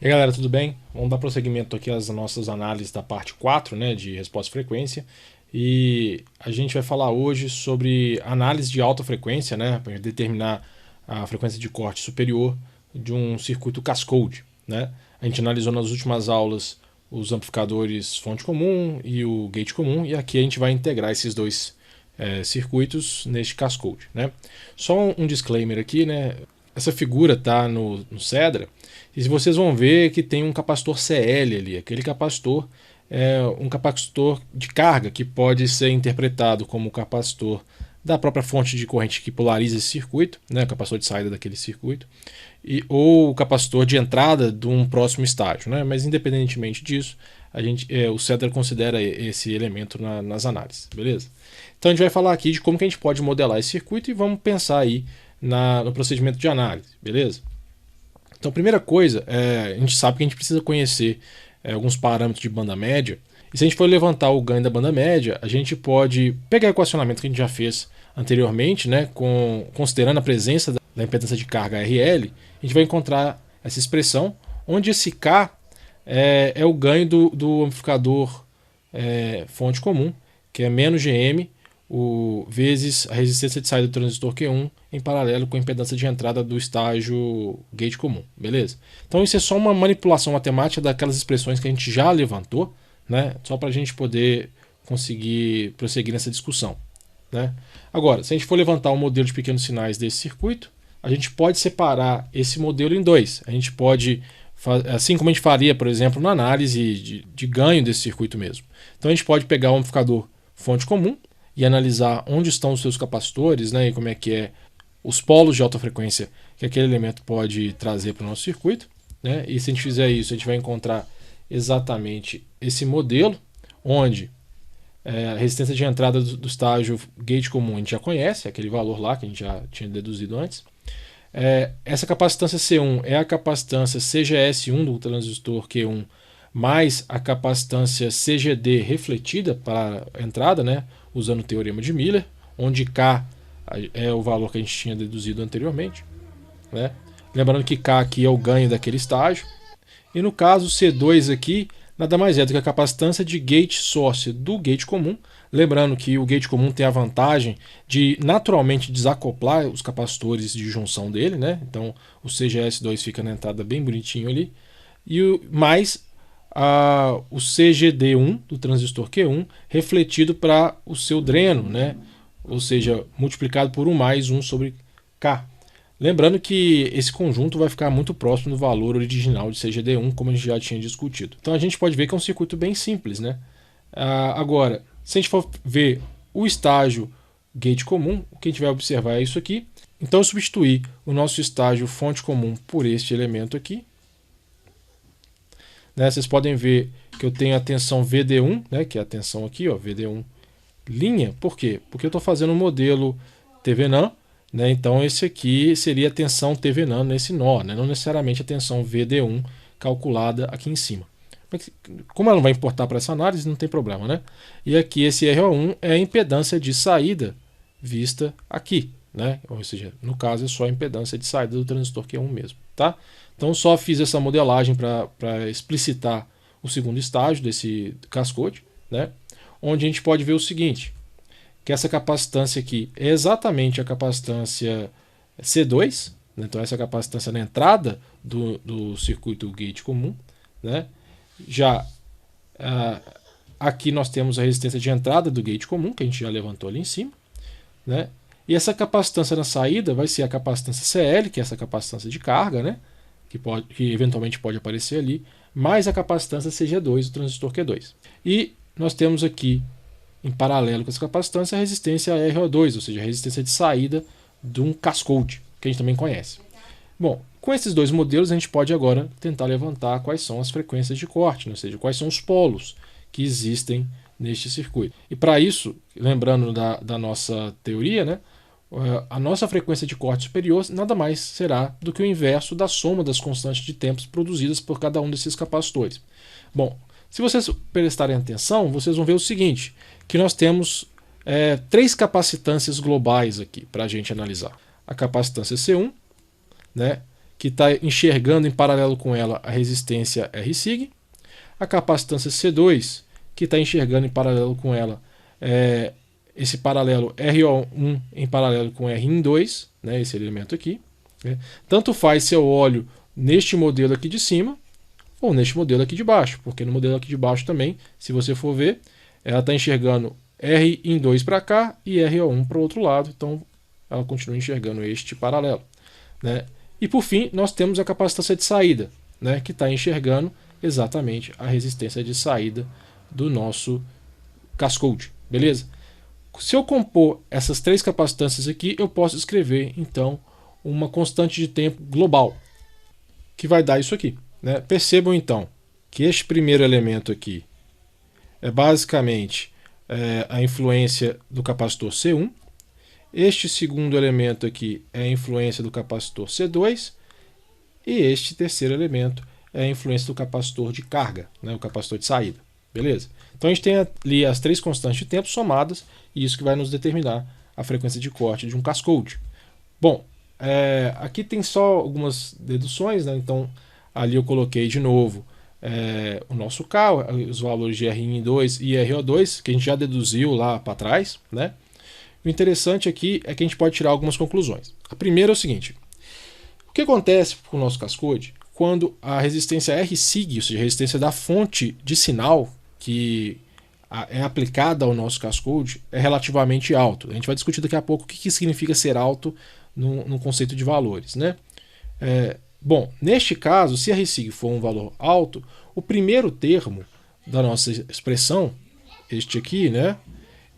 E aí, galera, tudo bem? Vamos dar prosseguimento aqui às nossas análises da parte 4, né, de resposta e frequência. E a gente vai falar hoje sobre análise de alta frequência, né, para determinar a frequência de corte superior de um circuito Cascode, né? A gente analisou nas últimas aulas os amplificadores fonte comum e o gate comum, e aqui a gente vai integrar esses dois circuitos neste Cascode, né? Só um disclaimer aqui, né? Essa figura está no Cedra, e vocês vão ver que tem um capacitor CL ali. Aquele capacitor é um capacitor de carga que pode ser interpretado como o capacitor da própria fonte de corrente que polariza esse circuito, né, o capacitor de saída daquele circuito, ou o capacitor de entrada de um próximo estágio, né? Mas independentemente disso, o Cedra considera esse elemento nas análises, beleza? Então a gente vai falar aqui de como que a gente pode modelar esse circuito e vamos pensar aí no procedimento de análise, beleza? Então, a primeira coisa, a gente sabe que a gente precisa conhecer alguns parâmetros de banda média. E se a gente for levantar o ganho da banda média, a gente pode pegar o equacionamento que a gente já fez anteriormente, né, considerando a presença da impedância de carga RL, a gente vai encontrar essa expressão, onde esse K é o ganho do amplificador fonte comum, que é menos GM vezes a resistência de saída do transistor Q1 em paralelo com a impedância de entrada do estágio gate comum, beleza? Então isso é só uma manipulação matemática daquelas expressões que a gente já levantou, né? Só para a gente poder conseguir prosseguir nessa discussão, né? Agora, se a gente for levantar um modelo de pequenos sinais desse circuito, a gente pode separar esse modelo em dois. A gente pode, assim como a gente faria, por exemplo, na análise de ganho desse circuito mesmo. Então a gente pode pegar o amplificador fonte comum e analisar onde estão os seus capacitores, né, e como é que é os polos de alta frequência que aquele elemento pode trazer para o nosso circuito, né? E se a gente fizer isso, a gente vai encontrar exatamente esse modelo, onde a resistência de entrada do estágio gate comum a gente já conhece, aquele valor lá que a gente já tinha deduzido antes. Essa capacitância C1 é a capacitância CGS1 do transistor Q1 mais a capacitância CGD refletida para a entrada, né, usando o teorema de Miller, onde K é o valor que a gente tinha deduzido anteriormente, né? Lembrando que K aqui é o ganho daquele estágio. E no caso C2 aqui, nada mais é do que a capacitância de gate source do gate comum. Lembrando que o gate comum tem a vantagem de naturalmente desacoplar os capacitores de junção dele, né? Então o CGS2 fica na entrada bem bonitinho ali. E mais o CGD1 do transistor Q1 refletido para o seu dreno, né? Ou seja, multiplicado por 1 mais 1 sobre K. Lembrando que esse conjunto vai ficar muito próximo do valor original de CGD1, como a gente já tinha discutido. Então a gente pode ver que é um circuito bem simples, né? Agora, se a gente for ver o estágio gate comum, o que a gente vai observar é isso aqui. Então eu substituir o nosso estágio fonte comum por este elemento aqui. Né, vocês podem ver que eu tenho a tensão VD1, né, que é a tensão aqui, ó, VD1 linha. Por quê? Porque eu estou fazendo um modelo TVNAN, né, então esse aqui seria a tensão TVNAN nesse nó, né, não necessariamente a tensão VD1 calculada aqui em cima. Como ela não vai importar para essa análise, não tem problema, né? E aqui esse RO1 é a impedância de saída vista aqui, né? Ou seja, no caso é só a impedância de saída do transistor Q1 mesmo, tá? Então só fiz essa modelagem para explicitar o segundo estágio desse cascode, né? Onde a gente pode ver o seguinte, que essa capacitância aqui é exatamente a capacitância C2, né? Então essa é a capacitância na entrada do circuito gate comum, né? Já aqui nós temos a resistência de entrada do gate comum, que a gente já levantou ali em cima, né? E essa capacitância na saída vai ser a capacitância CL, que é essa capacitância de carga, né? Que eventualmente pode aparecer ali, mais a capacitância CG2 do transistor Q2. E nós temos aqui, em paralelo com essa capacitância, a resistência RO2, ou seja, a resistência de saída de um cascode, que a gente também conhece. Bom, com esses dois modelos a gente pode agora tentar levantar quais são as frequências de corte, ou seja, quais são os polos que existem neste circuito. E para isso, lembrando da nossa teoria, né, a nossa frequência de corte superior nada mais será do que o inverso da soma das constantes de tempos produzidas por cada um desses capacitores. Bom, se vocês prestarem atenção, vocês vão ver o seguinte, que nós temos três capacitâncias globais aqui para a gente analisar. A capacitância C1, né, que está enxergando em paralelo com ela a resistência Rsig, a capacitância C2, que está enxergando em paralelo com ela esse paralelo RO1 em paralelo com RIN2, né, esse elemento aqui. Né. Tanto faz se eu olho neste modelo aqui de cima ou neste modelo aqui de baixo, porque no modelo aqui de baixo também, se você for ver, ela está enxergando RIN2 para cá e RO1 para o outro lado, então ela continua enxergando este paralelo. Né. E por fim, nós temos a capacitância de saída, né, que está enxergando exatamente a resistência de saída do nosso cascode, beleza? Se eu compor essas três capacitâncias aqui, eu posso escrever então uma constante de tempo global, que vai dar isso aqui. Né? Percebam então que este primeiro elemento aqui é basicamente a influência do capacitor C1, este segundo elemento aqui é a influência do capacitor C2 e este terceiro elemento é a influência do capacitor de carga, né? O capacitor de saída. Beleza? Então a gente tem ali as três constantes de tempo somadas e isso que vai nos determinar a frequência de corte de um cascode. Bom, aqui tem só algumas deduções, né? Então ali eu coloquei de novo o nosso K, os valores de RIN2 e RO2, que a gente já deduziu lá para trás. Né? O interessante aqui é que a gente pode tirar algumas conclusões. A primeira é o seguinte: o que acontece com o nosso cascode quando a resistência Rsig, ou seja, a resistência da fonte de sinal que é aplicada ao nosso cascode, é relativamente alto? A gente vai discutir daqui a pouco o que significa ser alto no conceito de valores. Né? Bom, neste caso, se a Rsig for um valor alto, o primeiro termo da nossa expressão, este aqui, né,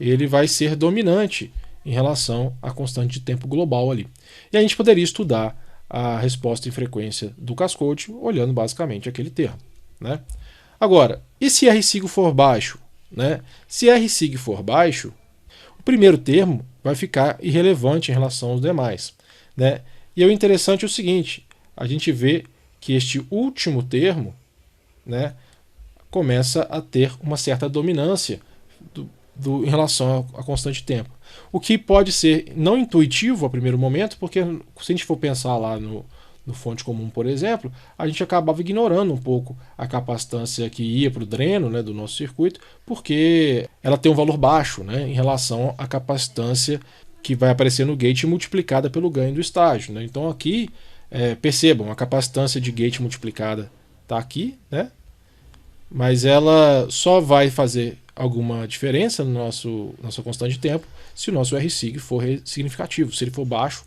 ele vai ser dominante em relação à constante de tempo global ali. E a gente poderia estudar a resposta em frequência do cascode olhando basicamente aquele termo. Né? Agora, e se Rsig for baixo? Né? Se Rsig for baixo, o primeiro termo vai ficar irrelevante em relação aos demais. Né? E o interessante é o seguinte: a gente vê que este último termo, né, começa a ter uma certa dominância em relação à constante de tempo. O que pode ser não intuitivo a primeiro momento, porque se a gente for pensar lá no fonte comum, por exemplo, a gente acabava ignorando um pouco a capacitância que ia para o dreno, né, do nosso circuito, porque ela tem um valor baixo, né, em relação à capacitância que vai aparecer no gate multiplicada pelo ganho do estágio. Né? Então aqui, percebam, a capacitância de gate multiplicada está aqui, né? Mas ela só vai fazer alguma diferença no nossa constante de tempo se o nosso Rsig for significativo. Se ele for baixo,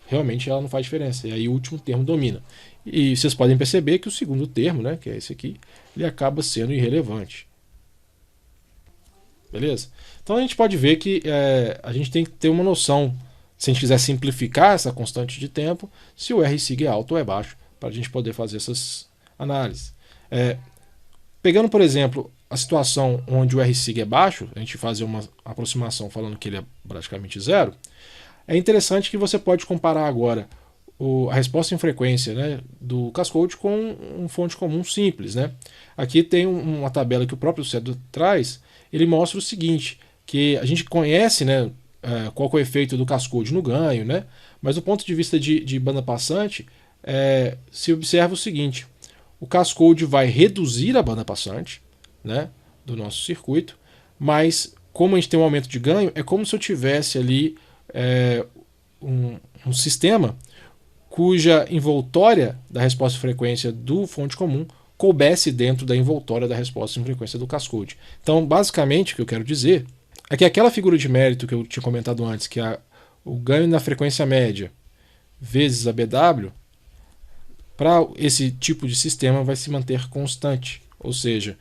realmente ela não faz diferença. E aí o último termo domina. E vocês podem perceber que o segundo termo, né, que é esse aqui, ele acaba sendo irrelevante. Beleza? Então a gente pode ver que a gente tem que ter uma noção, se a gente quiser simplificar essa constante de tempo, se o Rsig é alto ou é baixo, para a gente poder fazer essas análises. Pegando, por exemplo, a situação onde o Rsig é baixo, a gente fazer uma aproximação falando que ele é praticamente zero, é interessante que você pode comparar agora a resposta em frequência, né, do cascode com um fonte comum simples. Né? Aqui tem uma tabela que o próprio CEDO traz, ele mostra o seguinte, que a gente conhece, né, qual é o efeito do cascode no ganho, né, mas do ponto de vista de banda passante, se observa o seguinte: o cascode vai reduzir a banda passante, né, do nosso circuito, mas como a gente tem um aumento de ganho, é como se eu tivesse ali um sistema cuja envoltória da resposta em frequência do fonte comum coubesse dentro da envoltória da resposta em frequência do cascode. Então, basicamente, o que eu quero dizer é que aquela figura de mérito que eu tinha comentado antes, que é o ganho na frequência média vezes a BW, para esse tipo de sistema vai se manter constante. Ou seja,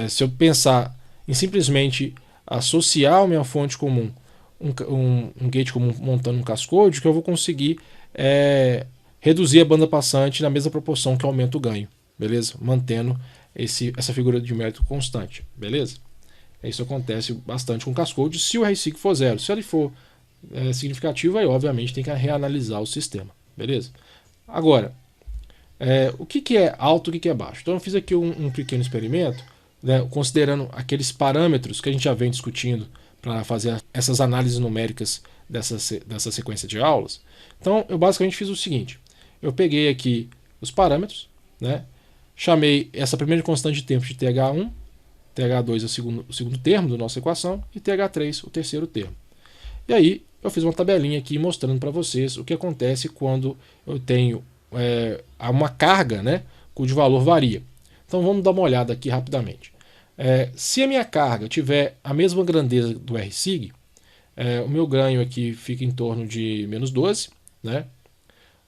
se eu pensar em simplesmente associar a minha fonte comum, um gate comum montando um cascode, que eu vou conseguir reduzir a banda passante na mesma proporção que aumenta o ganho, beleza? Mantendo essa figura de mérito constante, beleza? Isso acontece bastante com o cascode se o Rsig for zero. Se ele for significativo, aí obviamente tem que reanalisar o sistema, beleza? Agora, o que é alto e o que é baixo? Então eu fiz aqui um pequeno experimento, né, considerando aqueles parâmetros que a gente já vem discutindo para fazer essas análises numéricas dessa sequência de aulas. Então eu basicamente fiz o seguinte: eu peguei aqui os parâmetros, né? Chamei essa primeira constante de tempo de TH1, TH2 é o segundo termo da nossa equação e TH3 o terceiro termo. E aí eu fiz uma tabelinha aqui mostrando para vocês o que acontece quando eu tenho uma carga, né, cujo valor varia. Então vamos dar uma olhada aqui rapidamente. Se a minha carga tiver a mesma grandeza do RSig, o meu ganho aqui fica em torno de menos 12, né?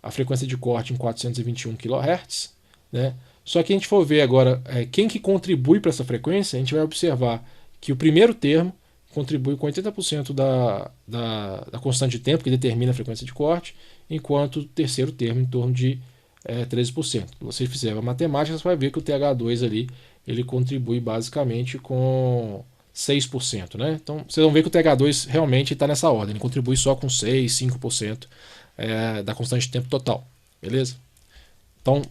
A frequência de corte em 421 kHz, né? Só que a gente for ver agora quem que contribui para essa frequência, a gente vai observar que o primeiro termo contribui com 80% da constante de tempo que determina a frequência de corte, enquanto o terceiro termo em torno de 13%. Se você fizer a matemática, você vai ver que o TH2 ali ele contribui basicamente com 6%. Né? Então vocês vão ver que o TH2 realmente está nessa ordem, ele contribui só com 6, 5% da constante de tempo total. Beleza? Então,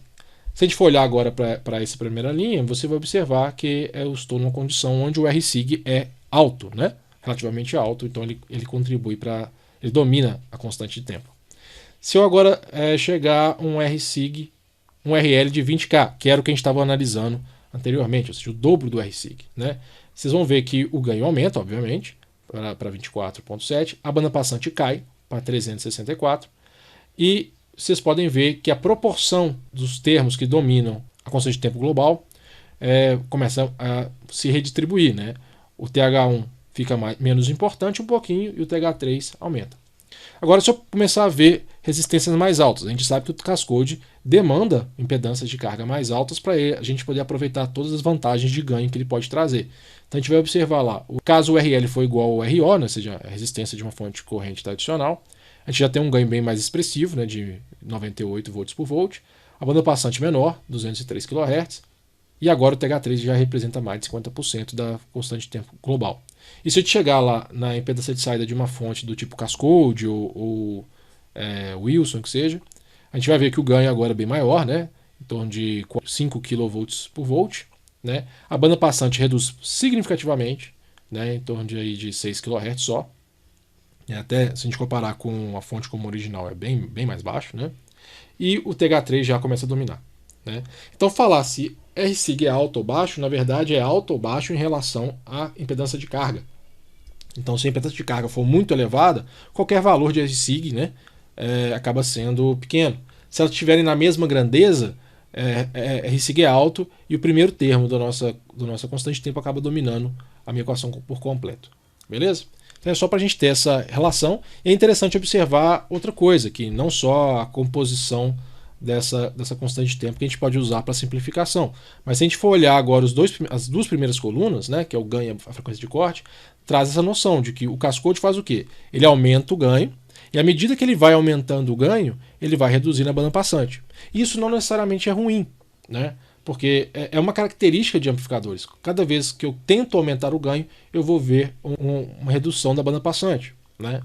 se a gente for olhar agora para essa primeira linha, você vai observar que eu estou numa condição onde o RSig é alto, né? Relativamente alto, então ele contribui ele domina a constante de tempo. Se eu agora chegar um RSig, um RL de 20K, que era o que a gente estava analisando anteriormente, ou seja, o dobro do RSig, né? Vocês vão ver que o ganho aumenta, obviamente, para 24,7, a banda passante cai para 364, e vocês podem ver que a proporção dos termos que dominam a constante de tempo global começa a se redistribuir, né? O TH1 fica menos importante um pouquinho e o TH3 aumenta. Agora, se eu começar a ver resistências mais altas, a gente sabe que o Cascode demanda impedâncias de carga mais altas para a gente poder aproveitar todas as vantagens de ganho que ele pode trazer. Então a gente vai observar lá, caso o RL for igual ao RO, né, ou seja, a resistência de uma fonte de corrente tradicional, a gente já tem um ganho bem mais expressivo, né, de 98 volts por volt, a banda passante menor, 203 kHz, e agora o TH3 já representa mais de 50% da constante de tempo global. E se a gente chegar lá na impedância de saída de uma fonte do tipo Cascode ou Wilson, que seja, a gente vai ver que o ganho agora é bem maior, né, em torno de 5 kV por volt. Né? A banda passante reduz significativamente, né, em torno de 6 kHz só. Até se a gente comparar com a fonte como original é bem mais baixo, né? E o TH3 já começa a dominar, né? Então falar se RSig é alto ou baixo, na verdade é alto ou baixo em relação à impedância de carga. Então se a impedância de carga for muito elevada, qualquer valor de RSig, né, acaba sendo pequeno. Se elas estiverem na mesma grandeza, RSig é alto e o primeiro termo da nossa constante de tempo acaba dominando a minha equação por completo. Beleza? Então é só para a gente ter essa relação. E é interessante observar outra coisa, que não só a composição dessa constante de tempo que a gente pode usar para simplificação, mas se a gente for olhar agora as duas primeiras colunas, né, que é o ganho e a frequência de corte, traz essa noção de que o Cascode faz o quê? Ele aumenta o ganho, e à medida que ele vai aumentando o ganho, ele vai reduzindo a banda passante. Isso não necessariamente é ruim, né? Porque é uma característica de amplificadores. Cada vez que eu tento aumentar o ganho, eu vou ver uma redução da banda passante, né?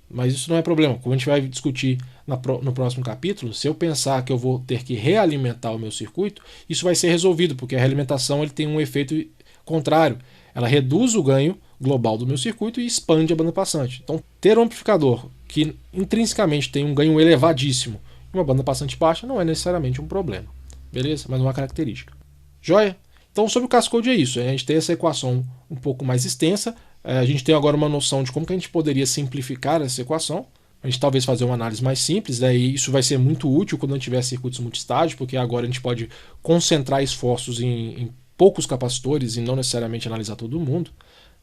Mas isso não é problema. Como a gente vai discutir no próximo capítulo, se eu pensar que eu vou ter que realimentar o meu circuito, isso vai ser resolvido, porque a realimentação ele tem um efeito contrário. Ela reduz o ganho global do meu circuito e expande a banda passante. Então, ter um amplificador que intrinsecamente tem um ganho elevadíssimo e uma banda passante baixa não é necessariamente um problema. Beleza? Mas uma característica. Joia? Então, sobre o Cascode é isso. A gente tem essa equação um pouco mais extensa. A gente tem agora uma noção de como que a gente poderia simplificar essa equação. A gente talvez fazer uma análise mais simples, né? E isso vai ser muito útil quando a gente tiver circuitos multistágio, porque agora a gente pode concentrar esforços em poucos capacitores e não necessariamente analisar todo mundo,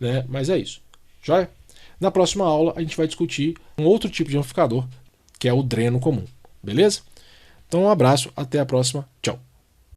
né? Mas é isso. Joia? Na próxima aula a gente vai discutir um outro tipo de amplificador, que é o dreno comum. Beleza? Então um abraço, até a próxima.